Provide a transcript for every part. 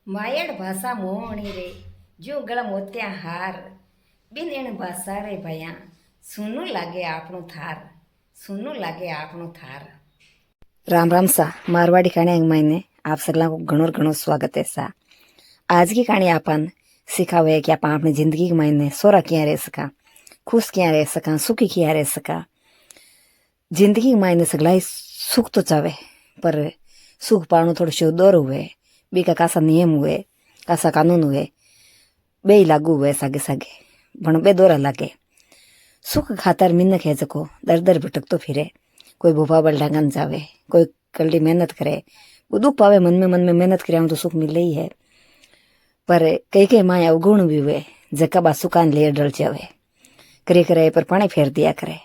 માયડ ભાષા મોહણી રે જો ગળ મોત્યા હાર બિન એણ ભાષા રે ભયા સુનું લાગે આપણું થાર सुनू लागे આપણું થાર। राम राम सा मारवाड़ी कहानी मायने आप सगला को घणो घणो स्वागत है सा। आज की कहानी आपन सिखावे कि आप अपनी जिंदगी के मायने सोरा क्या रह सका, खुश क्या रह सका, सुखी क्या रह सका। जिंदगी के मायने सगला सुख तो चावे पर सुख पाणु थोड़ो शो दौर हुए बीका कासा नियम हुए कासा कानून हुए बे लागू हुए सागे सागे पण बे दोरा लागे। सुख खातर मिन्नक है जको दर दर भटक तो फिरे, कोई भूपा बलडांगन जावे, कोई कल्डी मेहनत करे, वो दुख पावे मन में मेहनत करे तो सुख मिले ही है। पर कई कई माया अवगुण भी हुए जका बा सुकान ले डल जावे करे करे पर पानी फेर दिया करे।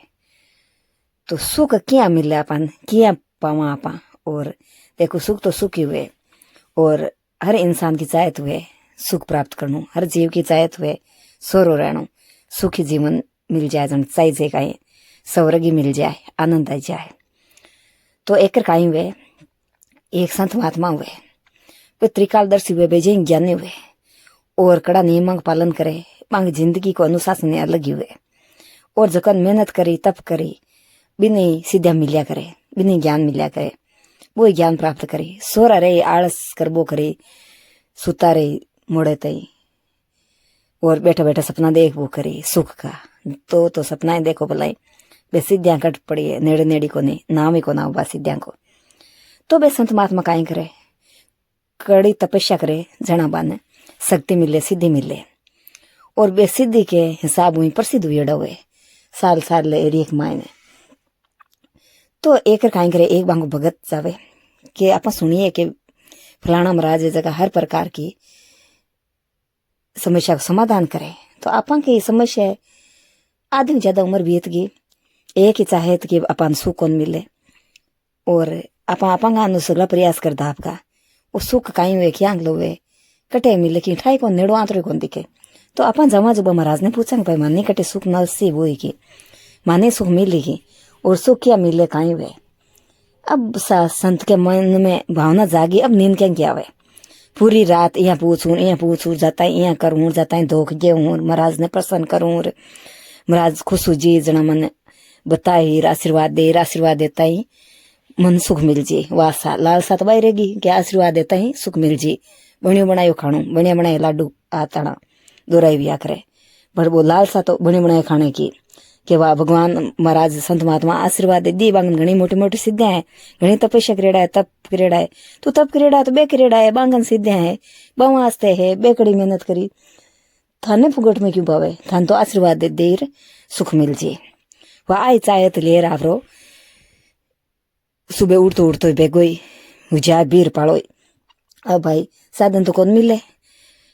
तो सुख क्या मिले अपन क्या पावा आपा। और देखो सुख तो सुख ही हुए और हर इंसान की चाहत हुए सुख प्राप्त करना, हर जीव की चाहत हुए सोरो रहना, सुखी जीवन मिल जाए जन चाहिए कहीं स्वर्गी मिल जाए आनंद आ जाए। तो एक काई हुए एक संत महात्मा हुए वे त्रिकालदर्शी हुए बेजे ज्ञानी हुए और कड़ा नियमों का पालन करे, मांग जिंदगी को अनुशासन अलग ही हुए और जकन मेहनत करी तप करी बिना सीधा मिलिया करे, बिना ज्ञान मिलिया करे, वो ज्ञान प्राप्त करे। सोरा रे आलस करबो करे, सुता रे मोड़े तई और बैठा बैठा सपना देख वो करे सुख का। तो सपना देखो भलाई बे सिद्धियां कट पड़ी है नेड़े नेड़ी को नहीं नाम ही को ना हुआ सिद्धियां को। तो बे संत महात्मा काई करे कड़ी तपस्या करे जना बाने शक्ति मिले सिद्धि मिले और बे सिद्धि के हिसाब हुई प्रसिद्ध हुई हुए साल साल ले एक मायने। तो एक काई करे एक बांगो भगत जावे कि आप सुनिए कि फलाना महाराज जगह हर प्रकार की समस्या का समाधान करे। तो आपन की समस्या आधी ज्यादा उम्र बीत गई एक ही चाहे कि अपन सुख कौन मिले और आपा सगला प्रयास करता आपका वो सुख कहीं हुए क्या लोवे कटे मिले कि ठाई कौन नेड़ो आंतरे कौन दिखे। तो अपन जमा जब महाराज ने पूछा भाई मानी कटे सुख नसीब हुई कि माने सुख मिलेगी और सुख क्या मिले कहीं हुए। अब संत के मन में भावना जागी, अब नींद क्या हुए पूरी रात यहाँ पूछूं जाता है यहाँ करूँ जाता है धोख जे हूँ महाराज ने प्रसन्न करूँ महाराज खुश हो जी जना मन बताई आशीर्वाद देता ही मन सुख मिल जी। वासा लालसा तो बाई रहेगी कि आशीर्वाद देता ही सुख मिल जी। बनियो बनायो खाणो बनिया बनाए लाडू आताना दोराई भी करे पर वो लालसा तो बने बनाए खाने की कि वाह भगवान महाराज संत महात्मा आशीर्वाद दे दी बांगन घनी मोटी मोटी सिद्धियां है, घनी तपस्या करेड़ा है, तप करेड़ा है। तो तप करेड़ा तो बे करेड़ा है बांगन सिद्धियां है बवास्ते है बेकड़ी मेहनत करी थाने फुगट में क्यों पावे थान तो आशीर्वाद दे देर सुख मिल जी। वह आई चाहे तो ले आवरो सुबह उठतो बेगोई जा बीर पाड़ो। अब भाई साधन तो कौन मिले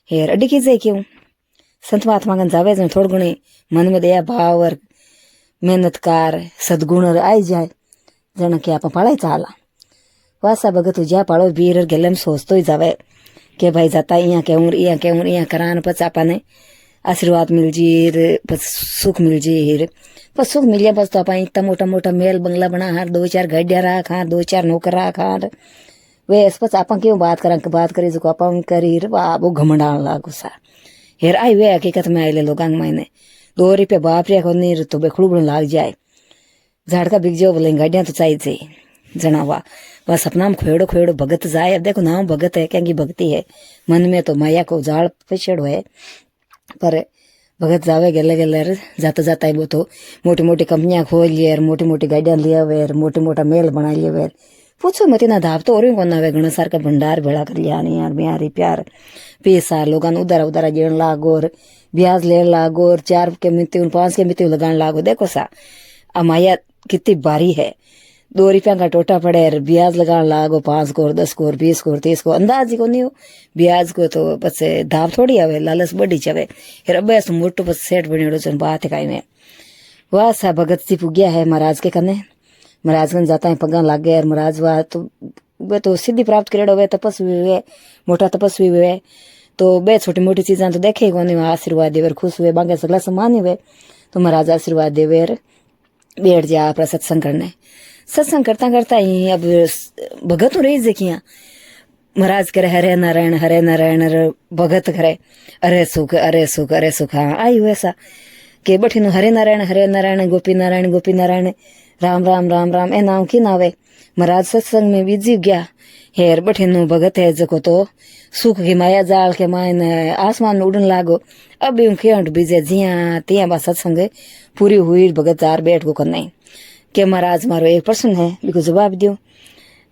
हेर अड्डी की जाए क्यों संत महात्मा गन जावे जन थोड़ गुणी मन में दया भाव और मेहनतकार सदगुण आई जाए जना कि आप पढ़ाई चाला। वासा भगत जा पाड़ो बीर गले में सोचतो ही जावे कि भाई जाता यहाँ करान पच आपने आशीर्वाद मिल जी पच सुख मिल जी पच सुख मिल बस तो आप इतना मोटा मोटा मेल बंगला बना हार 2-4 गाड़िया राख हार 2-4 नौकर राख हार वे पच आप क्यों बात करी जो आप करी वो घमंडान लागू सा। हेर आई वे हकीकत में आए लोग मायने 2 रुपया बाप रे को नहीं तो बेखड़ू लाग जाए झाड़का बिक जाओ बोले गाड़ियां तो चाहिए जना वह सपना में खोएड़ो खोएड़ो भगत जाए। अब देखो नाम भगत है क्या भक्ति है मन में तो माया को जाल पिछड़ है पर भगत जावे गले गले जाता जाता है वो तो मोटी मोटी कंपनियां खोल लिए मोटी मोटी गाड़ियां लिया वे मोटी मोटा मेल बना लिए वे पूछो मत ना धाप तो और भी कोना वे घना सार का भंडार भेड़ा कर लिया नहीं यार बिहारी प्यार पैसा लोगन उधर उधर जेण लागो और ब्याज लेन लागो और 4 के मित्ती 5 के मित्ती लगान लागो। देखो सा माया कितनी बारी है 2 रुपया का टोटा पड़े और ब्याज लगान लागो 5 को 10 को 20 को 30 को अंदाज ही को नहीं हो ब्याज को तो बस धाप थोड़ी आवे लालच बड़ी चवे फिर अब ऐसा मोटो बस सेठ बने चल बात है काई में। वाह सा भगत सी पुग्या है महाराज के कने महाराज कन जाता है पगा लाग गया महाराज वाह तो वे तो सिद्धि प्राप्त करेड़ो हुए तपस्वी हुए मोटा तपस्वी हुए तो बे छोटी मोटी चीजें तो देखे को नहीं आशीर्वाद देवर खुश हुए बांगे सगला सम्मान हुए। तो महाराज आशीर्वाद देवर बैठ जा अपना सत्संग करने सत्संग करता करता ही अब भगत तो रही देखिया महाराज करे हरे नारायण भगत करे अरे सुख अरे सुख अरे सुख। हाँ आयु ऐसा के बठीनु हरे नारायण गोपी नारायण राम राम राम राम ए नाम की नावे महाराज सत्संग में बीजी गया हेर बठीनु भगत है जको तो सुख की माया जाल के मायने आसमान में उड़न लागो। अब यूं खेंट बीजे जिया तिया बा सत्संग पूरी हुई भगत जार बैठ को करना के महाराज मारो एक प्रश्न है बिको जवाब दियो।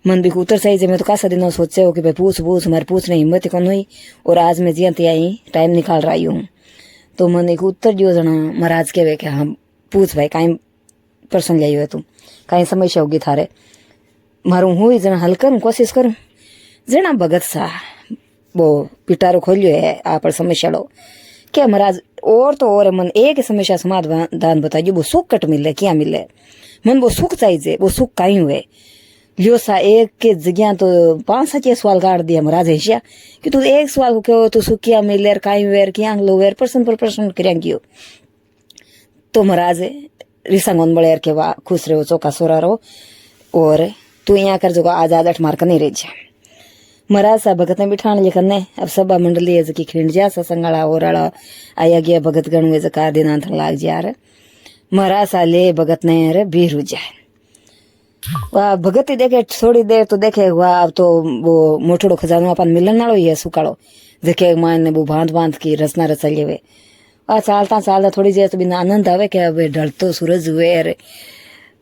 मन भी उतर सही जे मैं तो कासा दिनों सोचे हो कि भाई पूछ हमारे पूछने हिम्मत कौन हुई और आज मैं जिया तिया ही टाइम निकाल रही हूँ। तो मन एक उत्तर दियो जना महाराज के वे हाँ पूछ भाई कहीं प्रश्न लिया है तू कहीं समस्या होगी थारे मारू हुई जना हल करूँ कोशिश करूँ। जना भगत सा वो पिटारो खोलियो है आप समस्या लो क्या महाराज और तो और मन एक समस्या समाधान बताइए वो सुख कट मिले क्या मिले मन वो सुख चाहिए वो सुख कहीं हुए लियो सा एक के जगह तो 5-7 सवाल काट दिया महाराज ऐसा कि तू एक सवाल को क्यों तू सुख क्या मिले कहीं वेर क्या लो वेर प्रश्न पर प्रश्न करेंगे। तो महाराज रिसंगन बड़े के वाह खुश रहो चौका सोरा रहो और तू यहाँ कर जो आज 8 मार्क नहीं रह जा। महाराज साहब भगत ने बिठाने लिखन ने अब सभा मंडली है की खिंड जा ससंगाड़ा और आया गया भगत गण में जकार दिनांत लाग जा रहे महाराज सा ले भगत ने अरे बीरू जाए वाह भगत ही देखे थोड़ी देर तो देखे वाह अब तो वो मोटड़ो खजानो अपन मिलन नालो ही है सुकाड़ो देखे मान ने वो बांध की रचना रचल हुए वाह चालता थोड़ी देर तो बिना आनंद आवे कि अब ढलतो सूरज हुए अरे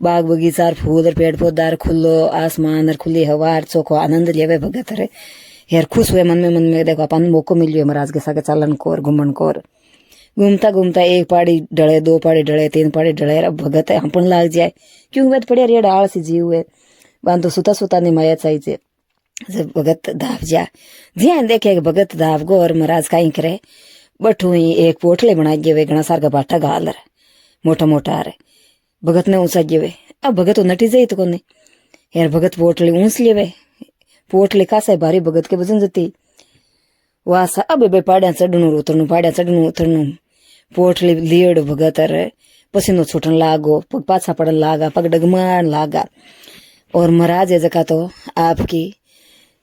बाग बगीचा फूल और पेड़ पौधा खुलो आसमान और खुली हवा चोखो आनंद लेवे भगत रे यार खुश हुए मन में देखो अपन मौको मिल गयो महाराज के साथ चलन को और घूमन को और घूमता एक पाड़ी ढले 2 पाड़ी ढले 3 पाड़ी ढले अब भगत है हमपन लाग जाए क्यों बात पड़े रे डाल सी जीव हुए बांध तो सुता ने माया चाहिए जब भगत धाव जा ध्यान देखे भगत धाव गो और महाराज कहीं करे बठू ही एक पोटले बना गए घना सार का बाटा गाल रहे मोटा रे भगत ने ऊंचा गए अब भगत तो नटी जाई तो कोने यार भगत पोटले ऊंच लेवे पोटले खासा भारी भगत के वजन जती वासा अब बे पाड़िया चढ़नु उतरनु पोटली लीड भगत रे पसीनो छूटन लागो पग पाछा पड़न लागा पग डगमान लागा और महाराज जका तो आपकी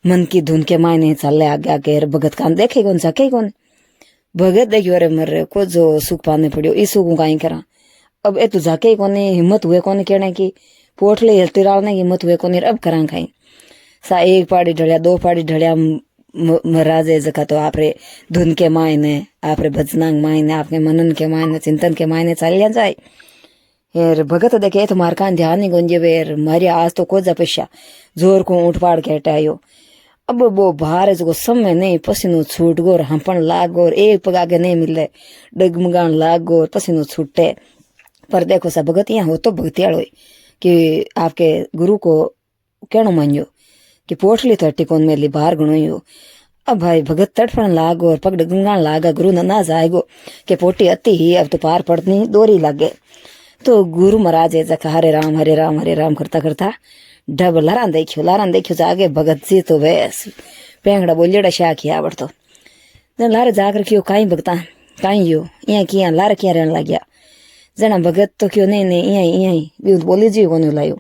मन की धुन के मायने चल आगे भगत कान देखे कौन सके कौन भगत देखियो अरे मर को जो सुख पाने पड़ियो इस सुख कहीं करा अब ए तू जाके कोने हिम्मत हुए कोने कहने की पोटले हिलती रालने हिम्मत हुए कोने अब करा खाई सा 1 पाड़ी ढलिया 2 पाड़ी ढलिया महाराज जका तो आपरे धुन के मायने आपरे भजनांग मायने आपके मनन के मायने चिंतन के मायने चलिया जाए यार भगत देखे तो मार कान ध्यान नहीं गुंजे वेर मारी आज तो को जपस्या जोर को ऊँट पाड़ के हटायो अब वो बाहर जो समय नहीं पसीनो छूट गो हमपन लाग गो एक पग आगे नहीं मिले डगमगान लाग गो पसीनो छूटे पर देखो सा भगत यहाँ हो तो भगतियाड़ो कि आपके गुरु को कहना मानियो कि पोटली तो टिकोन मेली बाहर गणो अब भाई भगत तड़फन लागो और पग डगमगान लागा गुरु ना जाएगो कि पोटी अति ही अब तो पार पड़नी दोरी लागे। तो गुरु महाराज जखा हरे राम करता डब लारान देखियो जागे भगत जी तो वैस पेंगड़ा बोलियड़ा शाह किया आवड़ तो लारे जाकर क्यों काई भगता काई यो यहाँ किया लारे किया रहने लग गया जना भगत तो क्यों नहीं यहाँ बोली जी कोने लायो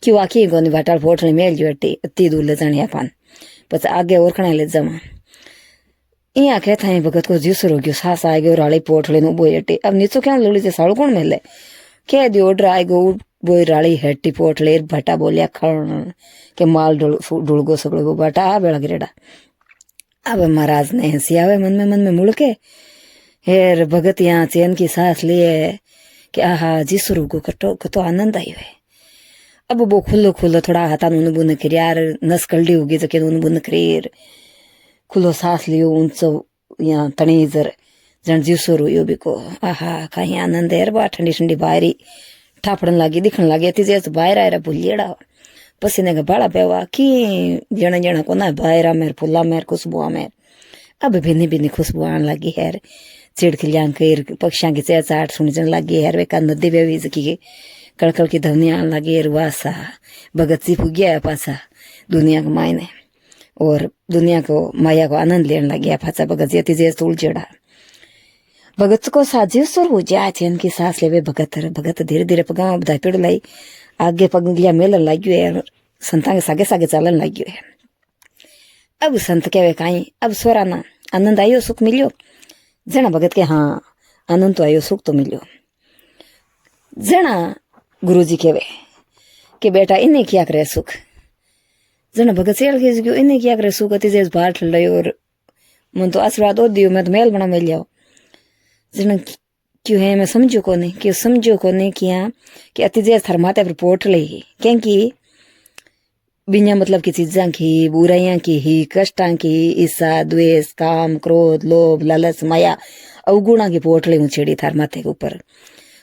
क्यों आखी कोने भाटाल फोटने मेल जो अति दूर ले जाने अपन पच आगे ओरखने ले जमा यहाँ कहता है भगत को जीसर हो गयो सास आ गयो राली पोटले नु बोई अट्टी अब नीचो क्या लोड़ी से साड़ू कौन मेले कह दियो ऑर्डर आएगो बोई राली हेटी पोटले भटा बोलिया खड़ के माल ढुलगो सगड़ो भटा आ बेड़ा गिरेड़ा अब महाराज ने हंसी आवे मन में मुड़के हेर भगत यहाँ चैन की सांस लिए कि आहा जीसरू को कतो आनंद आई है अब वो खुल्लो थोड़ा हाथा नून बुन कर यार नस कल्डी होगी तो नून बुन कर खुलो सांस लियो ऊंचो यहाँ तणीजर जन जीसरू यो भी को आहा कहीं आनंद है बा ठंडी बाहरी ठापड़न लगी दिखन लगी अति जैसे बाहर आयरा भूलिएड़ा पसीने का बाड़ा पेवा की जन को ना बाहरा मेर फुला मेर खुशबुआ मेर अब भिन्नी खुशबू आने लगी है चिड़खिलियां कर पक्षियां की चहचहाट सुनने लगी है वे नदी बेवी की कड़कड़ की ध्वनि आने लगी है वासा भगत जी फूक गया पासा दुनिया को मायने और दुनिया को माया को आनंद लेने लगी है पासा भगत जी अति जैसे उलझड़ा भगत को साजीव सुर हो जाए चैन की सांस लेवे भगत धीरे धीरे पगा बधाई पेड़ लाई आगे पग गया मेलन लगी है संता के सागे चलन लगी है अब संत कहे काई अब स्वराना आनंद आयो सुख मिलियो। जना भगत के हाँ आनंद तो आयो सुख तो मिलियो। जना गुरुजी कहे कि बेटा इन्हें क्या करे सुख। जना भगत सेल के इन्हें क्या करे सुख अति जेस बाहर ठल रही और मन तो आशीर्वाद ओ दियो मैं तो मेल बना मिल जाओ। जना क्यों है मैं समझो को नहीं क्यों समझो को नहीं किया कि अति जेस थर माथे पर पोट ले क्योंकि बिना मतलब की चीजा की बुराइयां की ही कष्टां की ईर्षा द्वेष काम क्रोध लोभ लालच माया अवगुणा की पोटली उछेड़ी थार माथे के ऊपर।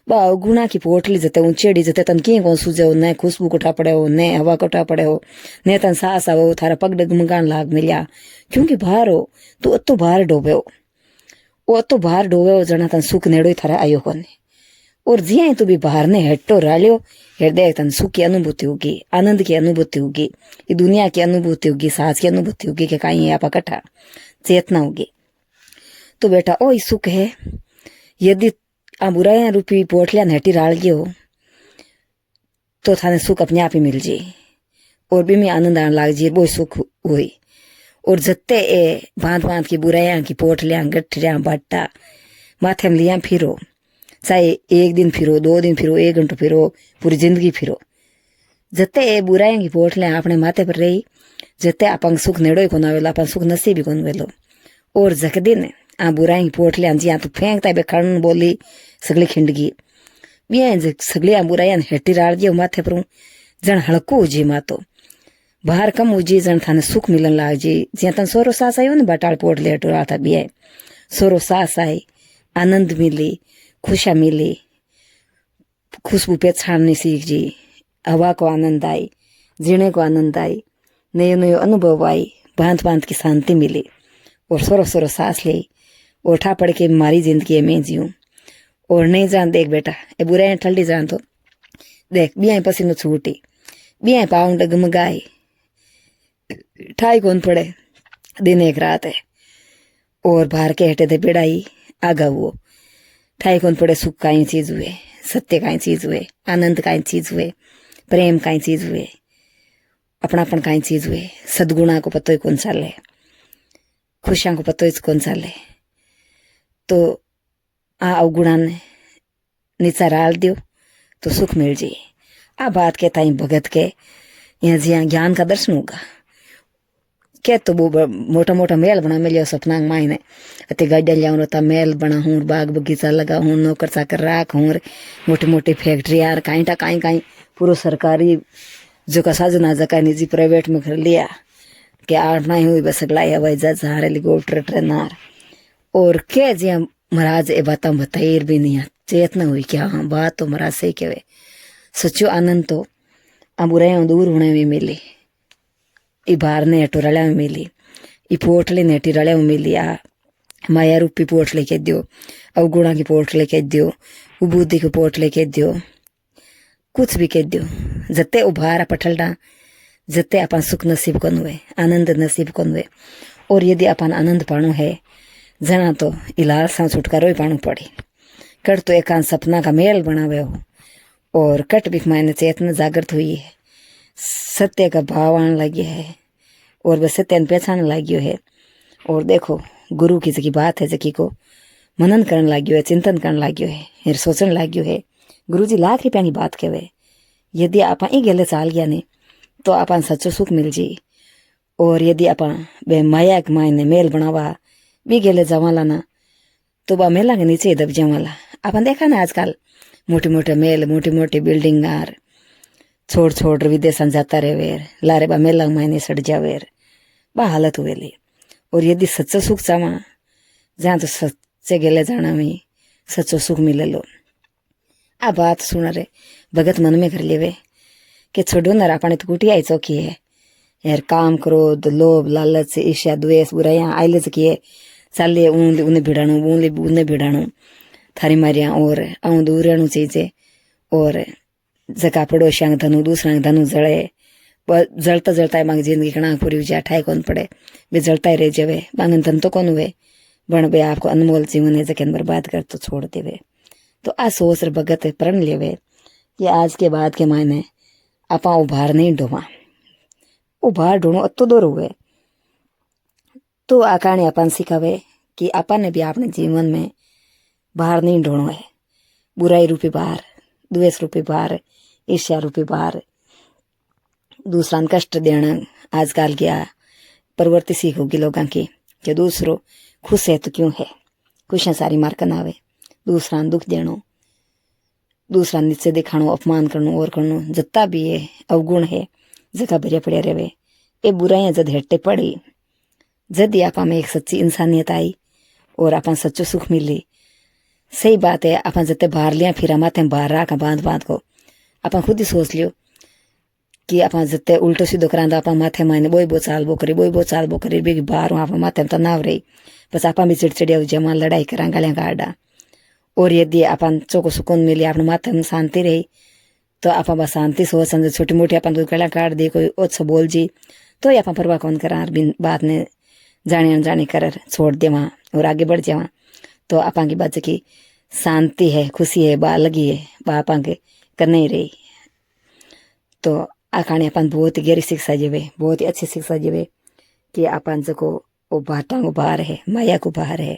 बा अवगुणा की पोटली जते उछेड़ी जते तन की कौन सूझे हो न खुशबू कोठा पड़े हो न हवा कोठा पड़े हो न तन सांस आवो थारा पग डगमगान लाग मिलिया क्योंकि बाहर हो तू अतो बाहर डोबे हो वो अतो बाहर डोबे हो जना तन सुख नेड़ो ही थारा आयो कोने। और जिया तू भी बाहर ने हटो रालियो हृदय तन सुख की अनुभूति होगी आनंद की अनुभूति होगी ये दुनिया की अनुभूति होगी सांस की अनुभूति होगी कि कहीं आप इकट्ठा चेतना होगी। तो बेटा ओ सुख है यदि आ बुराइयां रूपी पोटलिया हटी राल गयो तो थाने सुख अपने आप ही मिल जाए और भी में आनंद आने लग जाए वो सुख हुई। और जत्ते ए बांध बांध की बुराइयां की पोटलियां गठरिया बट्टा माथे में लिया फिरो चाहे एक दिन फिरो 2 दिन फिरो 1 घंटो फिरो पूरी जिंदगी फिरो जते ए बुराइयां की पोटलियां अपने माथे पर रही जते अपन सुख नेड़ो ही कोन आवेलो अपन सुख नसीब ही कोन वेलो। और जक दिन आ बुराइयां की पोटलियां जिया तो फेंकता बे खड़न बोली सगली खिंडगी बिया सगली आ बुराइयां हेटी राल दियो माथे पर जन हड़को उजी मातो बाहर कम उजी जन थाने सुख मिलन लाग जी जिया तन सोरो सास आयो ने बटाल पोटली हटो रहा था बिया सोरो सास आई आनंद मिली खुशियाँ मिली खुशबू पहचाननी सीख जी हवा को आनंद आई जीने को आनंद आई नयो नयो अनुभव आई भांत भांत की शांति मिली और सोरो सोरो सांस ली और उठा पड़ के मारी जिंदगी में जीऊँ। और नहीं जान देख बेटा ए बुराई ठल्डी जान तो देख बिया पसीनो छूटी बिया पाउंड डगमगाई ठाई कौन पड़े दिन एक रात है और बाहर के हटे थे बेड़ाई आगा वो ठाई कौन पड़े सुख का ही चीज हुए सत्य का ही चीज हुए आनंद का ही चीज हुए प्रेम का ही चीज हुए अपनापन का ही चीज हुए सदगुणा को पतो ही कौन चाले खुशियां को पतो ही कौन चाले। तो आ अवगुणा ने नीचा राल दियो तो सुख मिल जाए। आ बात के ताई भगत के यहाँ जिया ज्ञान का दर्शन होगा क्या तो वो मोटा मोटा मेल बना मिलियो सपना मायने अति गाड़िया लिया ता मेल बना हूँ बाग बगीचा लगा हूँ नौकर चाकर राख हूँ मोटी मोटी फैक्ट्री यार कहीं टा कहीं कहीं पूरा सरकारी जो का साजना जका निजी प्राइवेट में कर लिया कि आठ नहीं हुई बस अगला हवाई जहाज हारे हेलीकॉप्टर ट्रेनार और क्या जिया महाराज ए बात बताइर भी नहीं चेतना हुई क्या हाँ बात तो महाराज सही कहवे सच्चो आनंद तो आ बुराइयां दूर होने में मिली ई बाहर ने हटो रलिया में मिली ई पोटली ने हटी रलिया में मिली आ माया रूपी पोटली कह दियो अवगुणा की पोटली कह दियो बुद्धि की पोटली कह दियो कुछ भी कह दियो जते उभार पठलडा जते अपन सुख नसीब कौन हुए आनंद नसीब कौन हुए। और यदि अपन आनंद पाणो है जना तो इलाज सा छुटकारो ही पाणो पड़े कर तो एकांत सपना का मेल बनावे हो और कट बिख मायने चेतना जागृत हुई है सत्य का भाव आने लगे है और वह सत्य पहचान लगियो है। और देखो गुरु की जकी बात है जकी को मनन करने लगियो है चिंतन करने लगियो है फिर सोचने लगियो है गुरु जी लाख रुपया की बात कहे यदि आप ई गले चाल गया नहीं तो आप सच्चो सुख मिल जी। और यदि आप बे माया के मायने मेल बनावा भी गले जवाला ना तो बा मेला के नीचे दब जावाला अपन देखा ना आजकल मोटे मोटे मेल मोटी मोटी बिल्डिंग आर छोड़ छोड़ विदेश जाता रहे वेर लारे बा मेला मायने सड़ जावेर बा हालत हुएली। और यदि सच्चो सुख चावा जहाँ तो सच्चे गेले जाना में सच्चो सुख मिले लो। आ बात सुन रे भगत मन में कर लेवे कि छोड़ो ना रापाने तो कुटिया ही चौकी है यार काम क्रोध लोभ लालच ईर्ष्या द्वेष बुराइयां आइले किए चाले उन्हें भिड़ाणु उन्हें भिड़ाणु थारी मारिया और आऊँ दूर रहणु चीजे और जका पड़ोसिया धनु दूसरा धनु जड़े जलता जलता मांग जिंदगी कणा पूरी हुई अठाई कौन पड़े वे जलता ही रह जावे मांगन धन तो कौन हुए बण बे आपको अनमोल जीवन है जके बर्बाद कर तो छोड़ देवे। तो आ सोच भगत प्रण लेवे कि आज के बाद के मायने आपा उभार नहीं ढोवा उभार ढूंढो अतो दूर हुए तो आ कहानी अपन सिखावे कि अपन ने भी अपने जीवन में बाहर नहीं ढूंढो है। बुराई रूपी बाहर, द्वेष रूपी बाहर, ईर्ष्या रूपी बाहर, दूसरा कष्ट देना आजकल की प्रवृत्ति सी होगी लोगों की कि दूसरों खुश है तो क्यों है, खुशियाँ सारी मार कर आवे। दूसरा दुख देनो, दूसरा नीचे दिखानो, अपमान करनो और करनो, जितना भी है अवगुण है जगह भरिया पड़े रहे। ये बुराइयां जद हटते पड़ी, जद आप में एक सच्ची इंसानियत आई और अपन सच्चो सुख मिली। सही बात है, अपन जते बाहर लिया फिर माथे बाहर रहा बांध बांध को अपन खुद ही सोच लियो कि अपन जते उल्टो सीधो करा आप माथे माने बोई बो चाल बो करी, बोई बो चाल बो करी, बेगी बाहर हूँ आप माथे तनाव रही, बस आप भी चिड़चिड़िया जमा लड़ाई करा गालियां काटा। और यदि अपन चौको सुकून मिली, अपने माथे में शांति रही, तो आप बस शांति सोच समझे छोटी मोटी अपन कोई गला काट दी, कोई ओछो बोल जी, तो ही अपन परवाह कौन करा, बिन बात ने जाने अनजाने कर छोड़ देवा और आगे बढ़ जावा। तो आपा की बात की शांति है, खुशी है, बा लगी है, बा आपा के करने ही रही। तो आ कहानी अपन बहुत ही गहरी शिक्षा जेवे, बहुत ही अच्छी शिक्षा जेवे कि अपन जो वो बाटा को बाहर है, माया को बाहर है,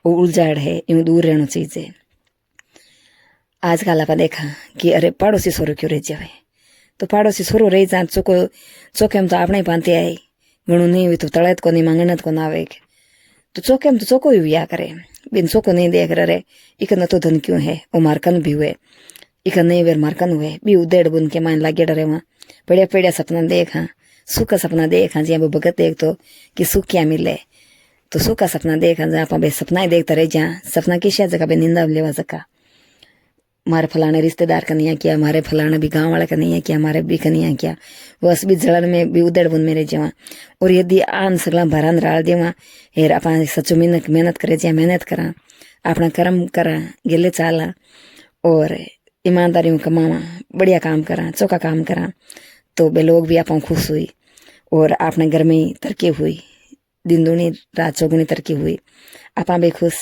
वो उलझाड़ है, यूं दूर रहना चाहिए। आजकल आप देखा कि अरे पड़ोसी सोरो क्यों रह जावे, तो पड़ोसी सोरो रही जा चौके में तो आपने पाते आए घणु नहीं हुई तो तड़त को नहीं मांगनत को ना आवे, तो चौके में तो चौको ही हुआ करे, बिन चौको नहीं देख रहे इक न तो धन क्यों है, वो मारकन भी हुए, इक नहीं वेर मारकन हुए भी उदेड़ बुन के मान लागे डरे वहाँ बढ़िया पेड़िया सपना देखा, सुख का सपना देखा जी वो भगत देख तो कि सुख क्या मिले, तो सुख का सपना देखा जहाँ आप सपना ही देखता रहे, जहाँ सपना किस जगह पे निंदा लेवा सका। हमारे फलाने रिश्तेदार का नहीं किया, हमारे फलाने भी गांव वाले का नहीं किया, हमारे भी का नहीं किया, बस भी जलन में भी उदड़ बुन मेरे जवा। और यदि आन सगला भरान राल देवा हेर अपन सच्चो मेहनत करे, जहाँ मेहनत करा, अपना कर्म करा, गिले चाला और ईमानदारी में कमावा, बढ़िया काम करा, चौका काम करा, तो बे लोग भी आप खुश हुई और अपने घर में तरक्की हुई, दिन दूनी रात चौगुनी तरक्की हुई, आप भी खुश,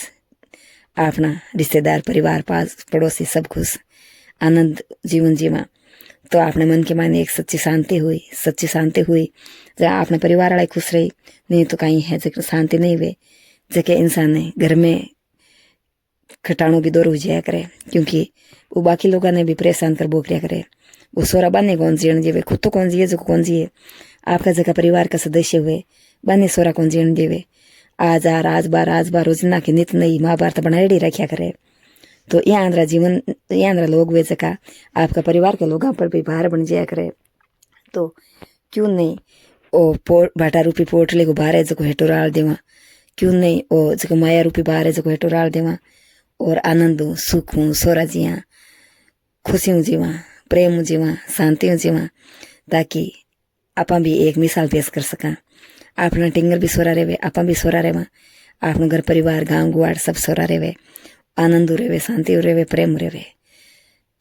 अपना रिश्तेदार परिवार पास पड़ोसी सब खुश, आनंद जीवन जीवा। तो अपने मन के माने एक सच्ची शांति हुई जहाँ अपने परिवार वाले खुश रही। नहीं तो कहीं है जगह शांति नहीं हुए, जगह इंसान ने घर में खटाणों भी दूर हो जाया करे, क्योंकि वो बाकी लोगों ने भी परेशान कर बोकरिया करे। वो सोरा बने कौन जीवन जीवे, खुद तो कौन जिए जो कौन जिए, आपका जगह परिवार का सदस्य हुए बने सोरा कौन जीवन जीवे। आज बार रोजना की नित नई महाभारत बनाई रखा करे। तो यहाँ आंध्रा जीवन, यहाँ आंध्रा लोग वे जगह आपका परिवार के लोगों पर भी भार बन जाया करे। तो क्यों नहीं ओ भाटा रूपी पोटले को बाहर है जो हेटो राल देवा, क्यों नहीं ओ जो माया रूपी बाहर है जो हेटो राल देवा, और आनंद हूँ, सुख हूँ, सोरा जिया, खुशी हूँ जीवा, प्रेम हूँ जीवा, शांति हूँ जीवा, ताकि आपा भी एक मिसाल पेश कर सका। अपना टिंगर भी सोरा रहे, आपा भी सोरा रहे, अपना घर परिवार गांव गुआड़ सब सोरा रहे, आनंद रहे, शांति रहे, प्रेम रहे।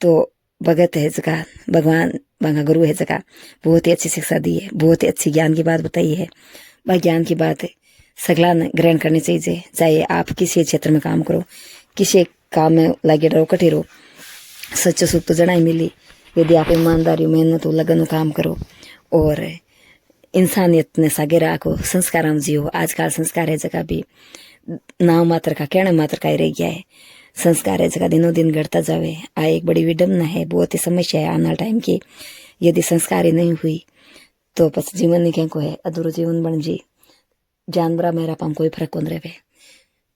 तो भगत है जगह भगवान बांगा गुरु है जगह बहुत ही अच्छी शिक्षा दी है, बहुत ही अच्छी ज्ञान की बात बताई है। वह ज्ञान की बात है सगला ने ग्रहण करनी चाहिए, चाहे आप किसी क्षेत्र में काम करो, किसी काम में लगे रहो, कटे रहो, सच्चो सुख तो जना ही मिली यदि आप ईमानदारी मेहनत लगन काम करो और इंसानियत ने सागे राखो, संस्कार हम जियो। आजकल संस्कार है जगह भी नाम मात्र का, कहने मात्र का ही रह गया है। संस्कार है जगह दिनों दिन घटता जावे, आ एक बड़ी विडम्बना है, बहुत ही समस्या है आने टाइम की। यदि संस्कार ही नहीं हुई तो बस जीवन नहीं क्या को है, अधूरो जीवन बन जी, जानवरा मेरा पाम कोई फर्क कौन रहे।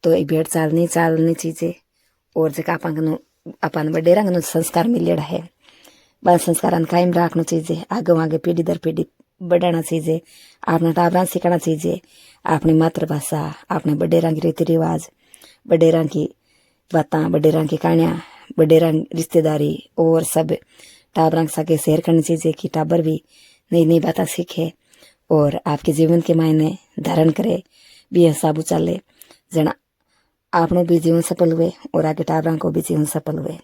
तो एक भेड़ चालनी चाहिए और जगह अपन बडेरा संस्कार मिलेड़ा है, बाल संस्कार कायम रखना चाहिए, आगे पीढ़ी दर पीढ़ी बढ़ाना चाहिए, अपना टाबरा सिखाना चाहिए, अपनी मातृभाषा, अपने बडेरा की रीति रिवाज, बडेरा की बातें, बडेरा की कहानियाँ, बडेरा रिश्तेदारी और सब टाबरा के साथ शेयर करनी चाहिए कि टाबर भी नई नई बातें सीखे और आपके जीवन के मायने धारण करे, भी हिसाब चले, जना आपनो भी जीवन सफल हुए और आगे टाबरा को भी जीवन सफल हुए।